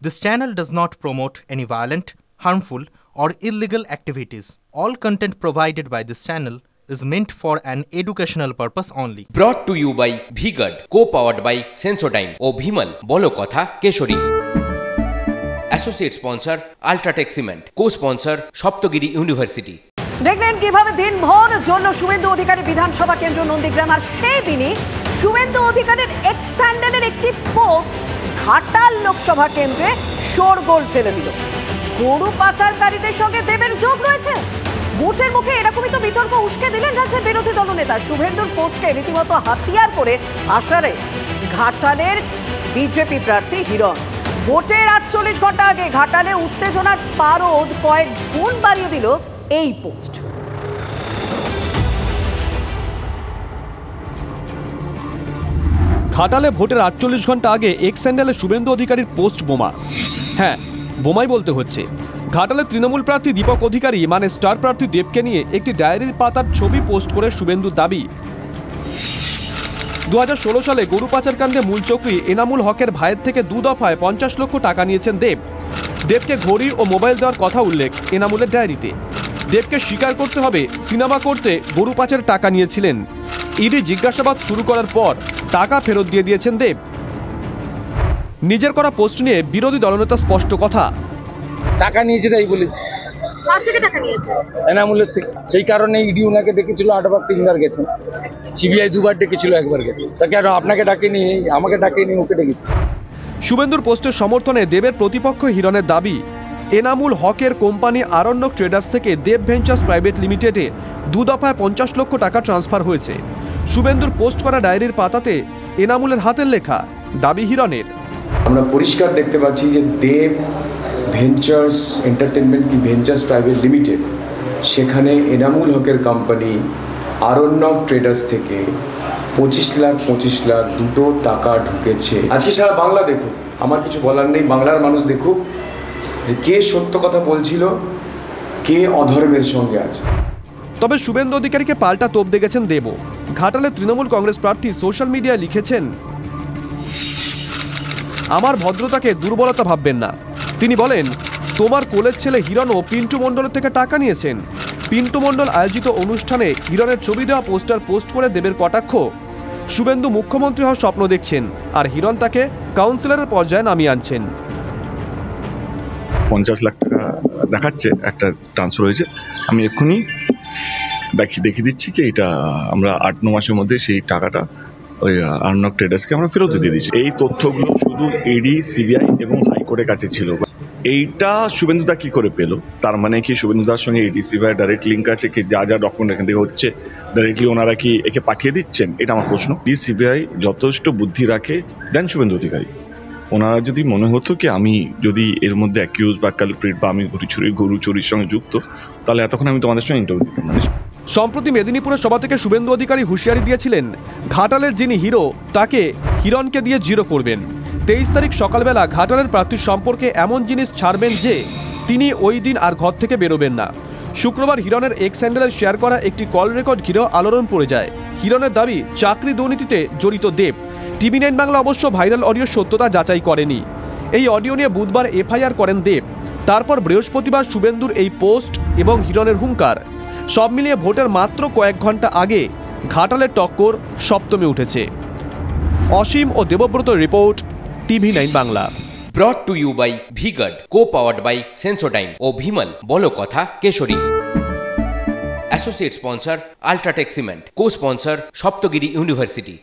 This channel does not promote any violent, harmful, or illegal activities. All content provided by this channel is meant for an educational purpose only. Brought to you by Vigad, co-powered by Sensodyne o Bhimal, Bolo Kotha, Keshori. Associate sponsor Ultratech Cement, co-sponsor Shoptagiri University. দেখলেন কিভাবে দিনভর জ্বলল শুভেন্দু অধিকারী বিধানসভা কেন্দ্র নন্দীগ্রাম, আর সেই দিনই শুভেন্দু অধিকারীর x হ্যান্ডেলের একটি post Ghatal Lok Sabha কেন্দ্রে শোরগোল ফেলে দিল। গরু পাচারকারীদের সঙ্গে দেবের যোগ রয়েছে। ভোটের মুখে এরকমই তো বিতর্ক উস্কে দিলেন রাজ্যের বিরোধী দলনেতা। শুভেন্দুর পোস্টকে রীতিমতো হাতিয়ার করে আসারে ঘাটালের বিজেপি প্রার্থী হিরণ। ভোটের 48 ঘন্টা আগে ঘাটালে উত্তেজনার পারদ কয়েক গুণ বাড়িয়ে দিল এই পোস্ট। ঘাটালে ভোটের 48 ঘন্টা আগে এক্স হ্যান্ডেলে শুভেন্দু অধিকারীর পোস্ট বোমা। হ্যাঁ, বোমাই বলতে হচ্ছে। ঘাটালে তৃণমূল প্রার্থী দীপক অধিকারী মানে স্টার প্রার্থী দেবকে নিয়ে একটি ডায়েরির পাতার ছবি পোস্ট করে শুভেন্দুর দাবি, 2016 সালে গরু পাচার কাণ্ডে মূল চক্রী এনামুল হকের ভাইয়ের থেকে 2 দফায় 50 লক্ষ টাকা নিয়েছেন দেব। দেবকে ঘড়ি ও মোবাইল দেওয়ার কথা উল্লেখ এনামুলের ডায়েরিতে। দেবকে স্বীকার করতে হবে সিনেমা করতে গরু পাচারের টাকা নিয়েছিলেন। ইডি জিজ্ঞাসাবাদ শুরু করার পর টাকা ফেরত দিয়ে দিয়েছেন দেব। নিজের করা পোস্ট নিয়ে বিরোধী দলনেতা স্পষ্ট কথা, টাকা নিয়েছে তাই বলেছি। কার থেকে টাকা নিয়েছে? এনামুলের থেকে। সেই কারণে ইডি ওনাকে ডেকেছিল 8 বার 3 বার গেছেন, সিবিআই 2 বার ডেকেছিল, 1 বার গেছে। তা কেন আপনাকে ডাকেনি, আমাকে ডাকেনি, ওকে ডেকেছে। শুভেন্দুর পোস্টের সমর্থনে দেবের প্রতিপক্ষ হিরণের দাবি, এনামুল হকের কোম্পানি আরণ্যক ট্রেডার্স থেকে দেব ভেঞ্চার্স প্রাইভেট লিমিটেডে 2 দফায় 50 লক্ষ টাকা ট্রান্সফার হয়েছে। শুভেন্দুর পোস্ট করা ডায়েরির পাতাতে এনামুলের হাতের লেখা, দাবি হিরণের। আমরা পরিষ্কার দেখতে পাচ্ছি যে দেব ভেঞ্চার্স এন্টারটেনমেন্ট কি ভেঞ্চার্স প্রাইভেট লিমিটেড, সেখানে এনামুল হকের কোম্পানি আরণ্যক ট্রেডার্স থেকে 25 লাখ দুটো টাকা ঢুকেছে। আজকে সারা বাংলা দেখুক, আমার কিছু বলার নেই, বাংলার মানুষ দেখুক যে কে সত্য কথা বলছিল, কে অধর্মের সঙ্গে আছে। তবে শুভেন্দু অধিকারীকে পাল্টা তোপ দেখেছেন দেব। ঘাটালে তৃণমূল কংগ্রেস প্রার্থী সোশ্যাল মিডিয়ায় লিখেছেন, আমার ভদ্রতাকে দুর্বলতা ভাববেন না। তিনি বলেন, তোমার কোলের ছেলে হিরণও পিন্টু মণ্ডলের থেকে টাকা নিয়েছেন। পিন্টু মণ্ডল আয়োজিত অনুষ্ঠানে হিরণের ছবি দেওয়া পোস্টার পোস্ট করে দেবের কটাক্ষ, শুভেন্দু মুখ্যমন্ত্রী হওয়ার স্বপ্ন দেখছেন আর হিরণ তাকে কাউন্সিলরের পর্যায়ে নামিয়ে আনছেন। 50 লাখ টাকা দেখাচ্ছে একটা ট্রান্সফার হয়েছে। আমি এক্ষুনি দেখিয়ে দিচ্ছি কি এটা আমরা 8-9 মাসের মধ্যে সেই টাকাটা ওই আরণ্যক ট্রেডার্সকে আমরা ফেরত দিয়ে দিচ্ছি। এই তথ্যগুলো শুধু ইডি, সিবিআই এবং হাইকোর্টের কাছে ছিল। এইটা শুভেন্দুদা কি করে পেল? তার মানে কি শুভেন্দুদার সঙ্গে ইডি, সিবিআই ডাইরেক্ট লিঙ্ক আছে কি? যা ডকুমেন্ট এখান থেকে হচ্ছে ডাইরেক্টলি ওনারা কি একে পাঠিয়ে দিচ্ছেন? এটা আমার প্রশ্ন। ইডি, সিবিআই যথেষ্ট বুদ্ধি রাখে দেন শুভেন্দু অধিকারী। ওনারা যদি মনে হতো কি আমি যদি এর মধ্যে অ্যাকিউজ বা কালপ্রিট বা আমি গরু চুরির সঙ্গে যুক্ত, তাহলে এতক্ষণ আমি তোমাদের সঙ্গে ইন্টারভিউ দিতাম না। সম্প্রতি মেদিনীপুরের সভা থেকে শুভেন্দু অধিকারী হুঁশিয়ারি দিয়েছিলেন, ঘাটালের যিনি হিরো তাকে হিরণকে দিয়ে জিরো করবেন। 23 তারিখ সকালবেলা ঘাটালের প্রার্থীর সম্পর্কে এমন জিনিস ছাড়বেন যে তিনি ওই দিন আর ঘর থেকে বেরোবেন না। শুক্রবার হিরণের এক্স হ্যান্ডেলের শেয়ার করা একটি কল রেকর্ড ঘিরেও আলোড়ন পড়ে যায়। হিরণের দাবি, চাকরি দুর্নীতিতে জড়িত দেব। TV9 বাংলা অবশ্য ভাইরাল অডিওর সত্যতা যাচাই করেনি। এই অডিও নিয়ে বুধবার এফআইআর করেন দেব। তারপর বৃহস্পতিবার শুভেন্দুর এই পোস্ট এবং হিরণের হুঙ্কার, সব মিলিয়ে ভোটের মাত্র কয়েক ঘন্টা আগে ঘাটালের টক্কর সপ্তমে উঠেছে। অসীম ও Debabrata report, TV9 Bangla. Brought to you by Vigad, co-powered by Sensodyne o Bhimal, Bolo Kotha, Keshori. Associate sponsor Ultratech Cement, co-sponsor Shoptagiri University.